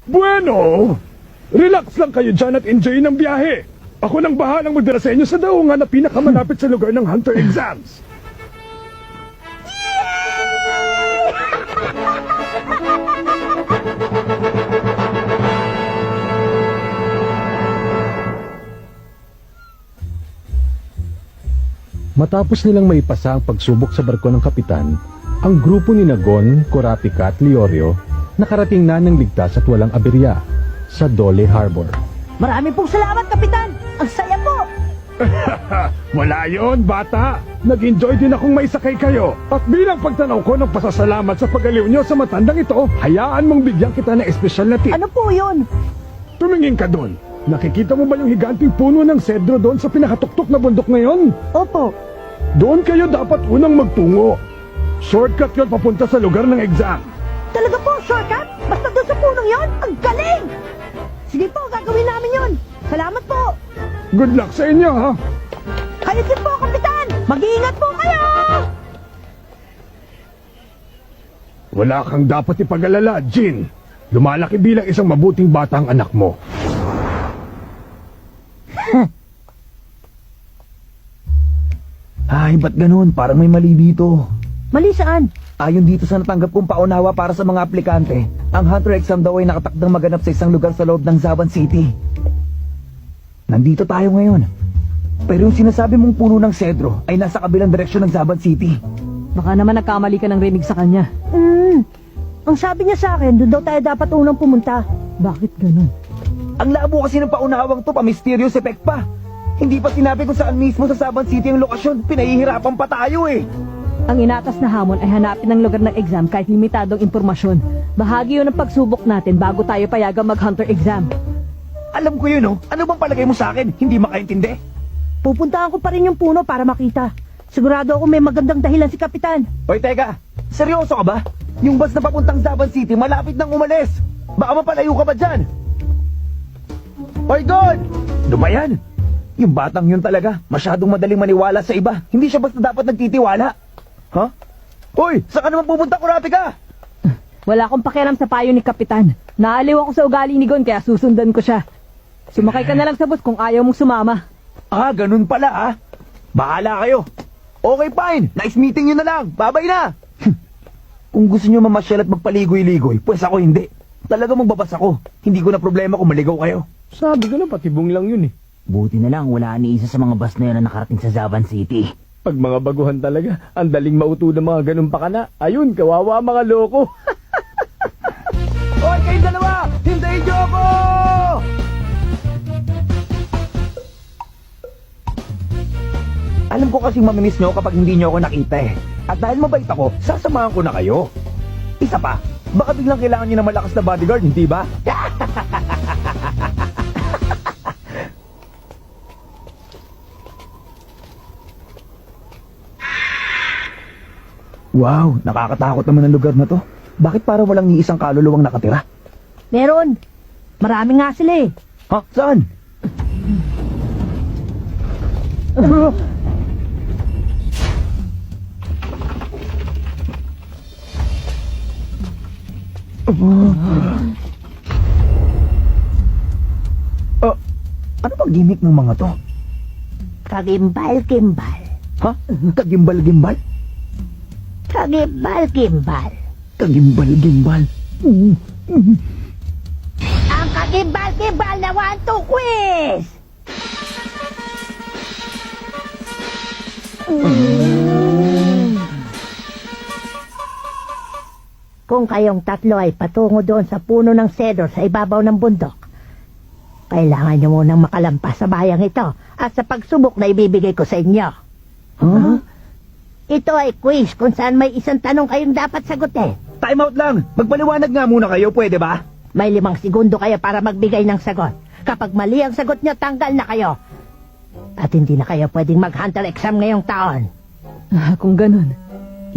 Bueno, relax lang kayo dyan at enjoy ng biyahe. Ako nang bahalang magdala sa inyo sa daungan na pinakamalapit sa lugar ng Hunter exams. Matapos nilang maipasa ang pagsubok sa barko ng kapitan, ang grupo ni Nagon, Kurapika at Leorio nakarating na ng ligtas at walang aberya sa Dole Harbor. Marami pong salamat, Kapitan! Ang saya po! Wala yon, bata! Nag-enjoy din akong maisakay kayo. At bilang pagtanaw ko ng pasasalamat sa pagaliw nyo sa matandang ito, hayaan mong bigyan kita ng espesyal na tip. Ano po yun? Tumingin ka doon. Nakikita mo ba yung higanting puno ng sedro doon sa pinakatuktok na bundok ngayon? Opo. Doon kayo dapat unang magtungo. Shortcut yun papunta sa lugar ng exam. Talaga po, shortcut? Basta doon sa punong yon? Ang galing! Sige po, gagawin namin yon. Salamat po. Good luck sa inyo, ha? Kayo din po, Kapitan! Mag-iingat po kayo! Wala kang dapat ipag-alala, Jin. Lumalaki bilang isang mabuting bata ang anak mo. Ay, ba't ganun? Parang may mali dito. Mali saan? Ayon dito sa natanggap kong paunawa para sa mga aplikante, ang Hunter exam daw ay nakatakdang maganap sa isang lugar sa loob ng Zaban City. Nandito tayo ngayon. Pero yung sinasabi mong puno ng sedro ay nasa kabilang direksyon ng Zaban City. Baka naman nagkamali ka ng rinig sa kanya. Ang sabi niya sa akin, doon daw tayo dapat unang pumunta. Bakit ganun? Ang labo kasi ng paunawang to, pa-mysterious effect pa. Hindi pa sinabi kung saan mismo sa Zaban City ang lokasyon. Pinahihirapan pa tayo eh. Ang inatas na hamon ay hanapin ang lugar ng exam kahit limitadong impormasyon. Bahagi yun ng pagsubok natin bago tayo payagang mag-Hunter exam. Alam ko yun, oh. Ano bang palagay mo sa akin? Hindi makaintindi? Pupuntahan ko pa rin yung puno para makita. Sigurado ako may magandang dahilan si Kapitan. Hoy, teka. Seryoso ka ba? Yung bus na papuntang Zaban City malapit nang umalis. Baka mapalayo ka ba dyan? Hoy, God! Dumayan! Yung batang yun talaga, masyadong madaling maniwala sa iba. Hindi siya basta dapat nagtitiwala. Ha? Hoy, saan ka naman pupunta, Kurapika? Wala akong pakialam sa payo ni Kapitan. Naaliw ako sa ugali ni Gon kaya susundan ko siya. Sumakay ka na lang sa bus kung ayaw mong sumama. Ah, ganun pala ah. Bahala kayo. Okay, fine. Nice meeting nyo na lang. Babay na. Kung gusto nyo mamasyal at magpaligoy-ligoy, pues ako hindi. Talaga magbabas ako. Hindi ko na problema kung maligaw kayo. Sabi ko na, patibong lang yun eh. Buti na lang wala ni isa sa mga bus na yun na nakarating sa Zaban City. Pag mga baguhan talaga, ang daling mauto ng mga ganun pakana. Ayun, kawawa mga loko. Hoy, kayong dalawa! Hintayin nyo ako! Alam ko kasing mamimiss nyo kapag hindi nyo ako nakita eh. At dahil mabait ako, sasamahan ko na kayo. Isa pa, baka biglang kailangan nyo ng malakas na bodyguard, hindi ba? Wow, nakakatakot naman ang lugar na to. Bakit parang walang ni isang kaluluwang nakatira? Meron. Marami nga sila eh. Ha? Saan? Ano bang gimmick ng mga to? Kagimbal-gimbal. Ha? Kagimbal-gimbal? Kagimbal-gimbal. Kagimbal-gimbal? Ang kagimbal-gimbal na 1-2 quiz! Kung kayong tatlo ay patungo doon sa puno ng cedar sa ibabaw ng bundok, kailangan nyo munang makalampas sa bayang ito at sa pagsubok na ibibigay ko sa inyo. Huh? Ito ay quiz kung saan may isang tanong kayong dapat sagutin. Time out lang! Magpaliwanag nga muna kayo, pwede ba? May 5 segundo kayo para magbigay ng sagot. Kapag mali ang sagot nyo, tanggal na kayo. At hindi na kayo pwedeng mag-Hunter exam ngayong taon. Kung ganun,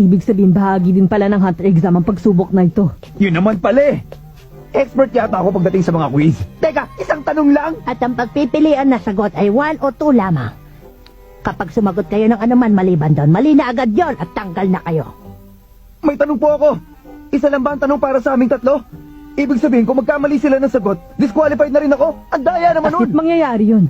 ibig sabihin bahagi din pala ng Hunter exam ang pagsubok na ito. Yun naman pala eh! Expert yata ako pagdating sa mga quiz. Teka, isang tanong lang! At ang pagpipilian na sagot ay 1 o 2 lamang. Kapag sumagot kayo ng anuman maliban doon, mali na agad yon at tanggal na kayo. May tanong po ako! Isa lang ba ang tanong para sa aming tatlo? Ibig sabihin, kung magkamali sila ng sagot, disqualified na rin ako. Ang daya naman Bakit nun. mangyayari yun?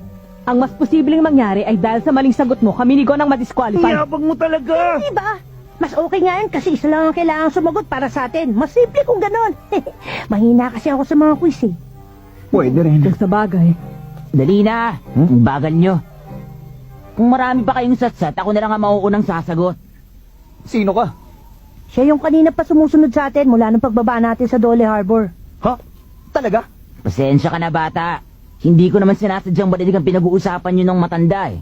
Ang mas posibleng mangyari ay dahil sa maling sagot mo, kami ni Gon ang madisqualify. Yabang mo talaga. Diba? Mas okay nga yan kasi isa lang ang kailangan sumagot para sa atin. Mas simple kung ganon. Mahina kasi ako sa mga quiz eh. Pwede rin. Kung sa bagay, Dali na! Ang bagal nyo. Kung marami pa kayong satsat, ako na lang ang mauunang sasagot. Sino ka? Siya yung kanina pa sumusunod sa atin mula nung pagbaba natin sa Dole Harbor. Ha? Talaga? Pasensya ka na, bata. Hindi ko naman sinasadyang balinig ang pinag-uusapan nyo ng matanda eh.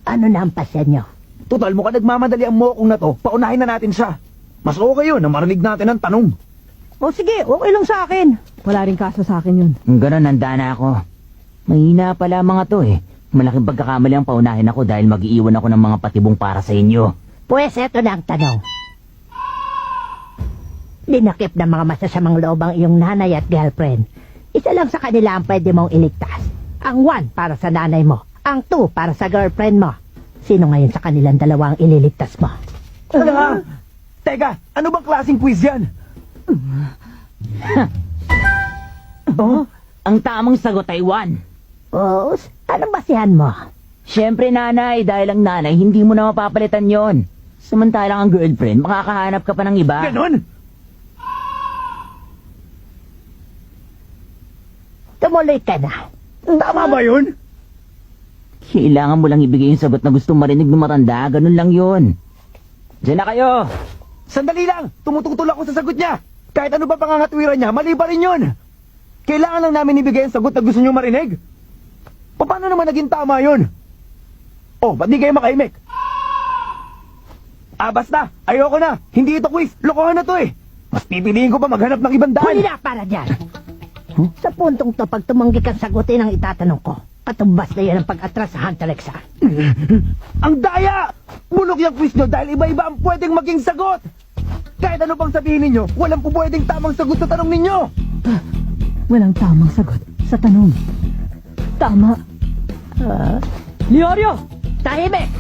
Ano na ang pasya nyo? Total, mukhang nagmamadali ang mokong na to. Paunahin na natin siya. Mas okay yun na marinig natin ang tanong. O sige, okay lang sa akin. wala rin kaso sa akin yun. Kung gano'n, handa na ako. Mahina pala mga to eh. Malaking pagkakamali ang paunahin ako dahil mag-iiwan ako ng mga patibong para sa inyo. Pues eto na ang tanong. Dinakip ng mga masasamang loob ang iyong nanay at girlfriend. Isa lang sa kanila ang pwede mong iligtas. Ang 1 para sa nanay mo. Ang 2 para sa girlfriend mo. Sino ngayon sa kanilang dalawa ang ililigtas mo? Teka, ano bang klaseng quiz yan? Oh? Ang tamang sagot ay 1. Os, anong basihan mo? Siyempre nanay, dahil ang nanay, hindi mo na mapapalitan yon. Samantalang ang girlfriend, makakahanap ka pa ng iba. Ganon? Tumuloy ka na. Tama ba yun? Kailangan mo lang ibigay yung sagot na gusto marinig ng matanda, ganun lang yun. Diyan na kayo! Sandali lang! Tumututol ako sa sagot niya! Kahit ano ba pangangatwiran niya, mali pa rin yun! Kailangan lang namin ibigay ang sagot na gusto niyo marinig? Paano naman naging tama yun? Oh, ba't di kayo makaimik? Basta! Ayoko na! Hindi ito quiz! Lokohan na to eh! Mas pipiliin ko pa maghanap ng ibang Huli daan! na para dyan. Sa puntong to, pag tumanggi kang sagutin ang itatanong ko, katumbas na yan ang pag-atras sa Hunter X. Ang daya! Bulok yung quiz nyo dahil iba-iba ang pwedeng maging sagot! Kahit ano pang sabihin ninyo, walang po pwedeng tamang sagot sa tanong ninyo! Walang tamang sagot sa tanong. Tama. Leorio! Tahimik!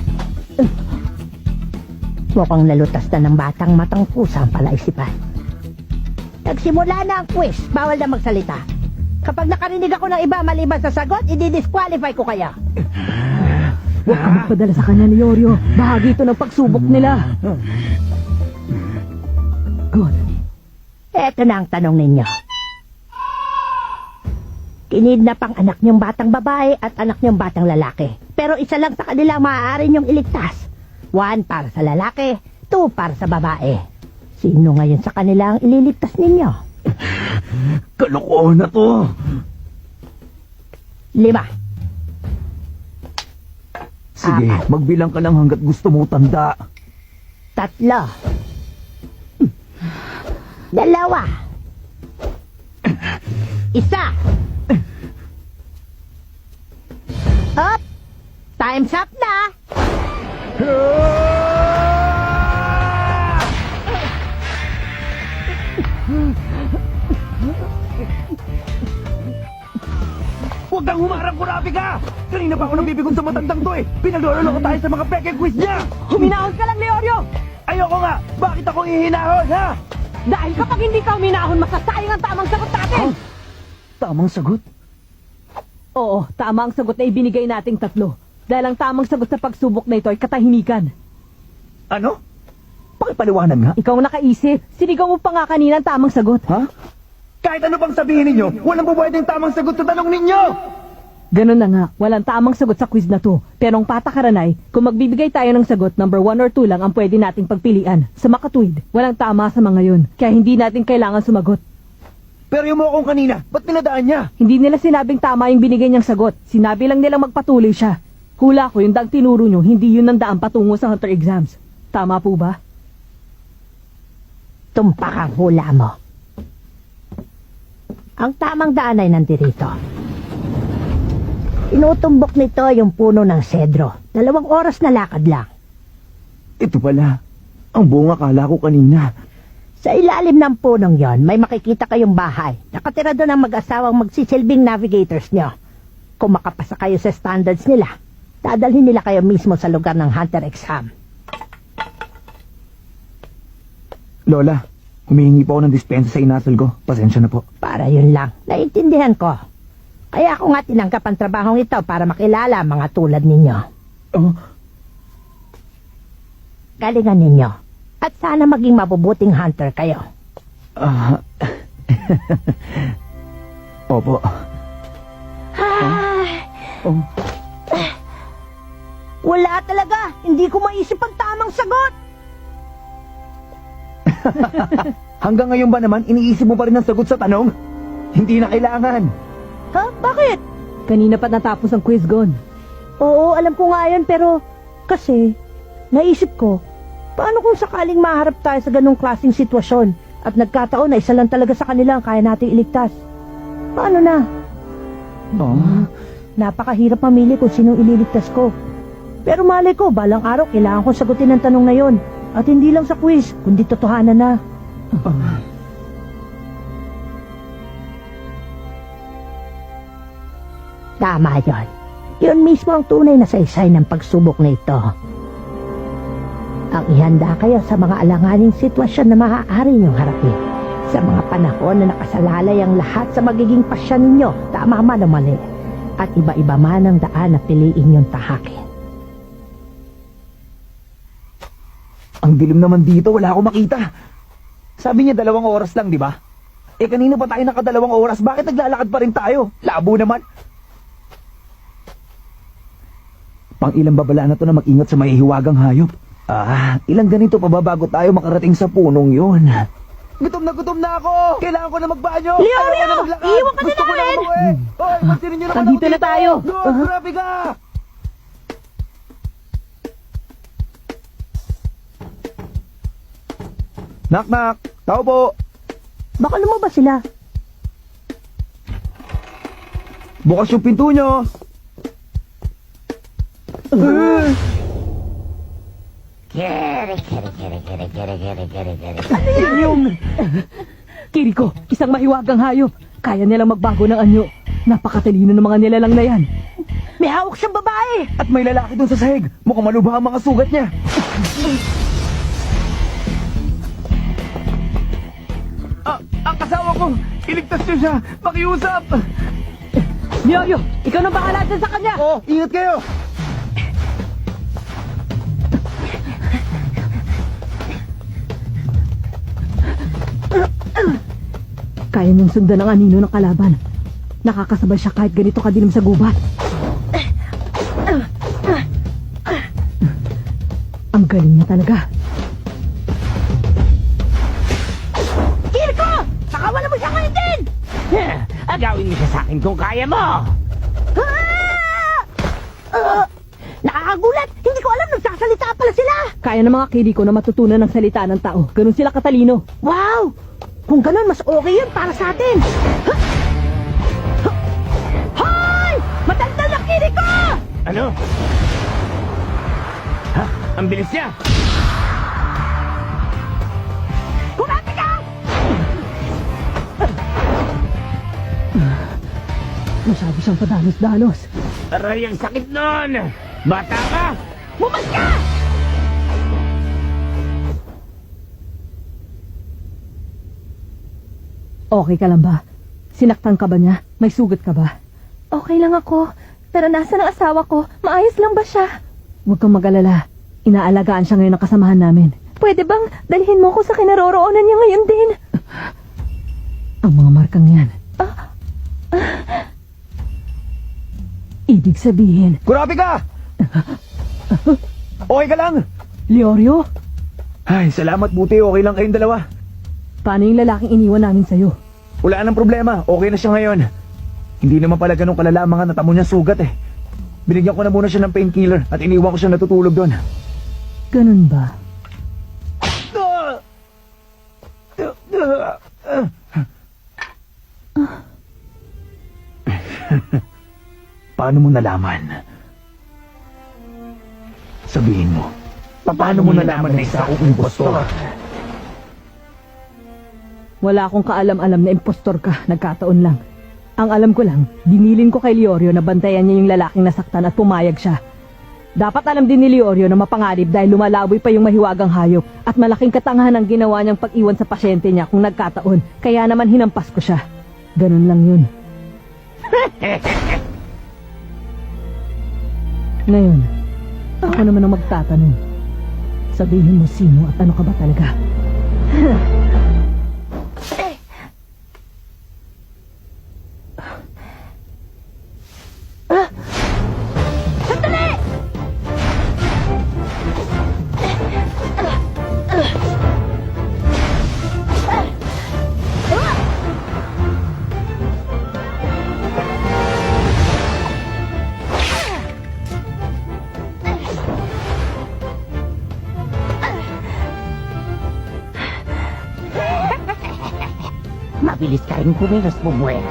Mukhang nalutas na ng batang matang pusa ang palaisipan. Nagsimula na ang quiz, bawal na magsalita. Kapag nakarinig ako ng iba maliban sa sagot, i-disqualify ko kaya. Huwag ka magpadala sa kanya, Leorio. Bahagi ito ng pagsubok nila. Good. Eto na ang tanong ninyo. Kinidnap ang anak niyong batang babae at anak niyong batang lalaki. Pero isa lang sa kanila ang maaari niyong iligtas. 1 para sa lalaki, 2 para sa babae. Sino ngayon sa kanila ang ililigtas ninyo? Kalokohan na to! 5. Sige, magbilang ka lang hanggat gusto mo tanda. 3. 2. 1. Up! Time's up na! Huwag kang humarap, Kurabi ka! Kanina pa ako nabibigon sa matandang to eh! Pinagloloko tayo sa mga peke quiz niya! Huminahon ka lang, Leorio! Ayoko nga! Bakit ako hihinahon, ha? Dahil kapag hindi ka huminahon, masasayang ang tamang sagot natin! Tamang sagot? Oo, tama ang sagot na ibinigay nating 3. Dahil ang tamang sagot sa pagsubok na ito ay katahimikan. Ano? Pakipaliwanag nga. Ikaw ang nakaisip. Sinigaw mo pa nga kanina ang tamang sagot. Ha? Kahit ano pang sabihin ninyo, walang pwedeng tamang sagot sa tanong ninyo! Ganun na nga, walang tamang sagot sa quiz na to. Pero ang patakaran ay, kung magbibigay tayo ng sagot, number 1 or 2 lang ang pwede nating pagpilian. Sa makatuwid, walang tama sa mga yun. Kaya hindi natin kailangan sumagot. Pero yung mokong kanina, ba't pinadaan niya? Hindi nila sinabing tama yung binigay niyang sagot. Sinabi lang nilang magpatuloy siya. Hula ko, yung daang tinuro nyo, hindi yun ang daan patungo sa Hunter exams. Tama po ba? Tumpak ang hula mo. Ang tamang daan ay nandirito. Inutumbok nito yung puno ng sedro. 2 oras na lakad lang. Ito pala, ang buong akala ko kanina. Sa ilalim ng punong yon, may makikita kayong bahay. Nakatira doon ang mag-asawang magsisilbing navigators nyo. Kung makapasa kayo sa standards nila, dadalhin nila kayo mismo sa lugar ng Hunter exam. Lola, Humihingi po ako ng dispensa sa inasal ko. Pasensya na po. Para yun lang. Naiintindihan ko. Kaya ako nga tinanggap ang trabahong ito para makilala ang mga tulad ninyo. Oh, Galingan ninyo. At sana maging mabubuting hunter kayo. opo. Oh. Wala talaga. Hindi ko maisip ang tamang sagot. Hanggang ngayon ba naman, iniisip mo pa rin ang sagot sa tanong? Hindi na kailangan. Ha? Bakit? Kanina pa natapos ang quiz, Gon. Oo, alam ko nga yun, pero kasi naisip ko, paano kung sakaling maharap tayo sa ganong klaseng sitwasyon at nagkataon na isa lang talaga sa kanila ang kaya nating iligtas? Paano na? Oh. Napakahirap mamili kung sinong ililigtas ko. Pero malay ko, balang araw kailangan kong sagutin ang tanong na yon. At hindi lang sa quiz, kundi totohanan na. Tama yon. Yun mismo ang tunay na saysay ng pagsubok na ito. Ang ihanda kayo sa mga alanganing sitwasyon na maaari niyong harapin. Sa mga panahon na nakasalalay ang lahat sa magiging pasya ninyo, tama man o mali. At iba-iba man ang daan na piliin niyong tahakin. Ang dilim naman dito, wala akong makita. Sabi niya 2 oras lang, di ba? Eh kanina pa tayo naka 2 oras, bakit naglalakad pa rin tayo? Labo naman. Pang ilang babala na to na mag-ingat sa mahihiwagang hayop. Ilang ganito pa ba bago tayo makarating sa punong yun? Gutom na ako! Kailangan ko na magbanyo! Leorio! Iiwan ka na Gusto ko namin! umuwi! Hoy, mansinin niyo naman Nandito ako na tayo! Go, grabe ka! Knock! Tao po! Baka lumabas sila. Bukas yung pinto nyo! Ano yan yung... Kiriko, isang mahiwagang hayop. Kaya nilang magbago ng anyo. Napakatalino ng mga nilalang na yan. May hawak siyang babae! At may lalaki doon sa sahig. Mukhang malubha ang mga sugat niya. Ang kasawa ko! Iligtas niyo siya! Makiusap! Leorio, ikaw nang bahala dyan sa kanya! Oh, ingat kayo! Kaya niyang sundan ang anino ng kalaban. Nakakasabay siya kahit ganito kadilim sa gubat. Ang galing niya talaga. Kiriko! Pakawalan mo siya ngayon din! Agawin mo siya sa akin kung kaya mo! Nakakagulat! Hindi ko alam nagsasalita pala sila! Kaya ng mga Kiriko na matutunan ng salita ng tao. Ganun sila katalino. Wow! Kung ganun, mas okay yun para sa atin! Hoy! Matandang na Kiriko! Ano? Ha? Ang bilis niya! Kumapit ka! Masyado siyang padalos-dalos. Aray, ang sakit nun! Bata ka! Bumas ka! Okay ka lang ba? Sinaktan ka ba niya? May sugat ka ba? Okay lang ako. Pero nasa ang asawa ko? Maayos lang ba siya? Huwag kang mag-alala. Inaalagaan siya ngayon ng kasamahan namin. Pwede bang dalhin mo ko sa kinaroroonan niya ngayon din? Ang mga markang yan. Ibig sabihin, Grabe ka! Okay ka lang? Leorio, Ay, salamat buti. Okay lang kayong dalawa. paano yung lalaking iniwan namin sa'yo? Wala nang problema. Okay na siya ngayon. Hindi naman pala ganun kalala ang mga natamo niya sugat eh. Binigyan ko na muna siya ng painkiller at iniwan ko siya natutulog doon. Ganun ba? Paano mo nalaman? Sabihin mo. Paano mo nalaman na isa akong impostor? Wala akong kaalam-alam na impostor ka, nagkataon lang. Ang alam ko lang, dinilin ko kay Leorio na bantayan niya yung lalaking nasaktan at pumayag siya. Dapat alam din ni Leorio na mapanganib dahil lumalaboy pa yung mahiwagang hayop at malaking katangahan ang ginawa niyang pag-iwan sa pasyente niya kung nagkataon. Kaya naman hinampas ko siya. Ganun lang yun. Ngayon, ako naman ang magtatanong. Sabihin mo sino at ano ka ba talaga? Mabilis ka rin kumilos, Bubuel.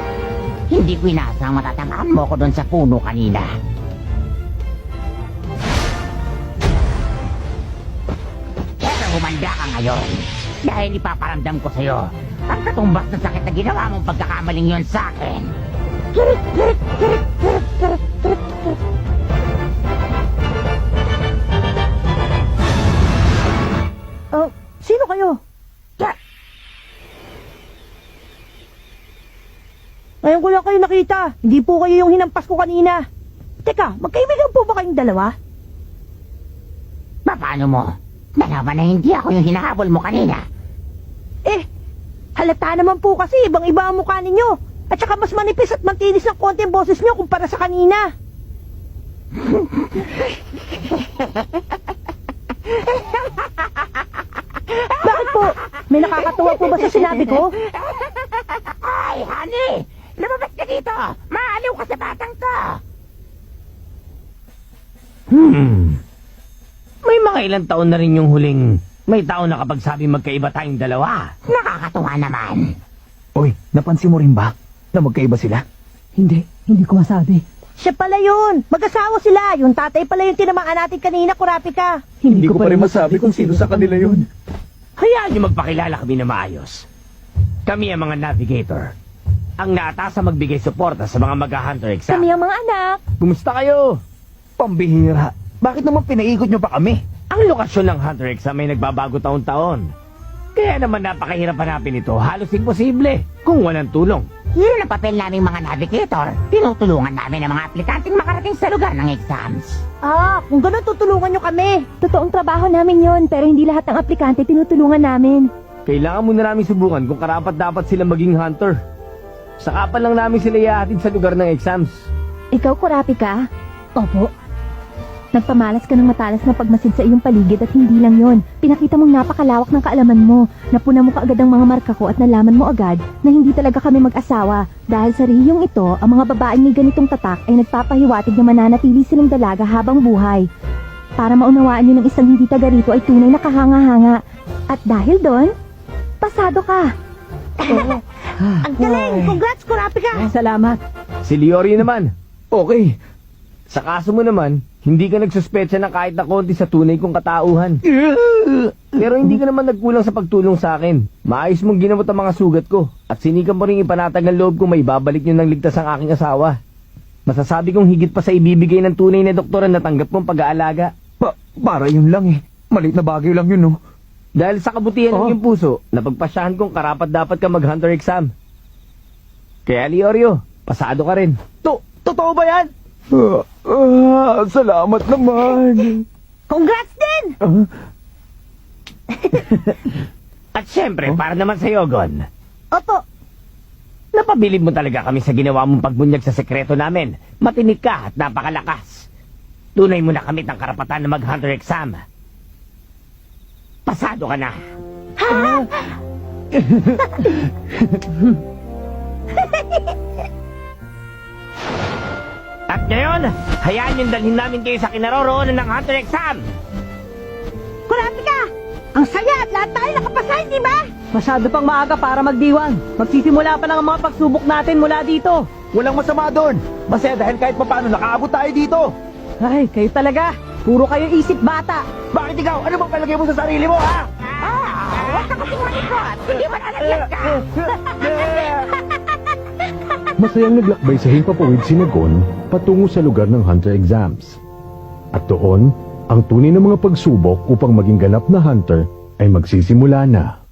Hindi ko inasang matatamaan mo ko doon sa puno kanina. Pero humanda ka ngayon. Dahil ipaparamdam ko sa'yo ang katumbas na sakit na ginawa mong pagkakamaling yon sa akin. Sino kayo? Ngayon ko lang kayo nakita. Hindi po kayo yung hinampas ko kanina. Teka, magkaibigan po ba kayong dalawa? Paano mo? Nalaman na hindi ako yung hinahabol mo kanina. Halata naman po kasi ibang-iba ang mukha ninyo. At saka mas manipis at matinis ng konti ang boses nyo kumpara sa kanina. Bakit po? May nakakatuwa po ba sa sinabi ko? Ay, honey! Lumabas ka dito! Maaliw ka sa batang to! May mga ilang taon na rin yung huling may taon na kapag sabi magkaiba tayong dalawa. Nakakatuwa naman. Oy, napansin mo rin ba na magkaiba sila? Hindi ko masabi. Siya pala yun. Mag-asawa sila. Yung tatay pala yung tinamaan natin kanina, Kurapika. Hindi ko pa rin masabi kung sino sa kanila yun. Hayaan niyo magpakilala kami na maayos. Kami ang mga navigator. Ang naatasa magbigay suporta sa mga mag-hunter exam. Kami ang mga anak. Kumusta kayo? Pambihira. Bakit naman pinaikot nyo pa kami? Ang lokasyon ng hunter exam ay nagbabago taon-taon. Kaya naman napakahirap hanapin ito. Halos imposible kung walang tulong. Yun ang papel naming mga navigator. Tinutulungan namin ang mga aplikanteng makarating sa lugar ng exams. Kung ganun tutulungan nyo kami. Totoong trabaho namin yon, pero hindi lahat ng aplikante tinutulungan namin. Kailangan muna namin subukan kung karapat dapat sila maging hunter. Saka pa lang namin sila ihahatid sa lugar ng exams. Ikaw, Kurapika, Opo. nagpamalas ka ng matalas na pagmasid sa iyong paligid at hindi lang yon. Pinakita mong napakalawak ng kaalaman mo. Napuna mo kaagad ang mga marka ko at nalaman mo agad na hindi talaga kami mag-asawa. Dahil sa rehiyong ito, ang mga babaeng may ganitong tatak ay nagpapahiwatig na mananatili silang dalaga habang buhay. Para maunawaan nyo ng isang hindi taga rito ay tunay na kahanga-hanga. At dahil doon, pasado ka. Ang galing! Congrats, Kurapika! Salamat. Si Leorio naman, okay. Sa kaso mo naman, hindi ka nagsuspecha na kahit na konti sa tunay kong katauhan. Pero hindi ka naman nagkulang sa pagtulong sa akin. Maayos mong ginamot ang mga sugat ko. At sinikan mo rin ipanatag ang loob kung may babalik nyo ng ligtas ang aking asawa. Masasabi kong higit pa sa ibibigay ng tunay na doktor na natanggap mong pag-aalaga. Para yun lang eh. Maliit na bagay lang yun, no? Dahil sa kabutihan ng iyong puso, napagpasyahan kong karapat dapat ka mag-hunter exam. Kaya Leorio, pasado ka rin. Totoo ba yan? Salamat naman. Congrats din! At syempre, para naman sa Yogon, Opo. napabilib mo talaga kami sa ginawa mong pagbunyag sa sekreto namin. Matinik ka at napakalakas. Tunay mo na kami ng karapatan na mag-hunter exam. Pasado ka na. At ngayon, hayaan niyong dalhin namin kayo sa kinaroroonan ng hunter exam. Kurapika! Ang saya at lahat tayo nakapasa, hindi ba? Masyado pang maaga para magdiwang. Magsisimula pa lang ang mga pagsubok natin mula dito. Walang masama doon. Masaya dahil kahit papaano nakaabot tayo dito. Ay, kayo talaga. Puro kayo isip bata. Bakit ikaw? Ano bang palagay mo sa sarili mo, ha? Huwag ka kasing malikot. Hindi ba nalagyan ka? Masayang naglakbay sa himpapawid si Nagon patungo sa lugar ng hunter exams. At doon, ang tunay na mga pagsubok upang maging ganap na hunter ay magsisimula na.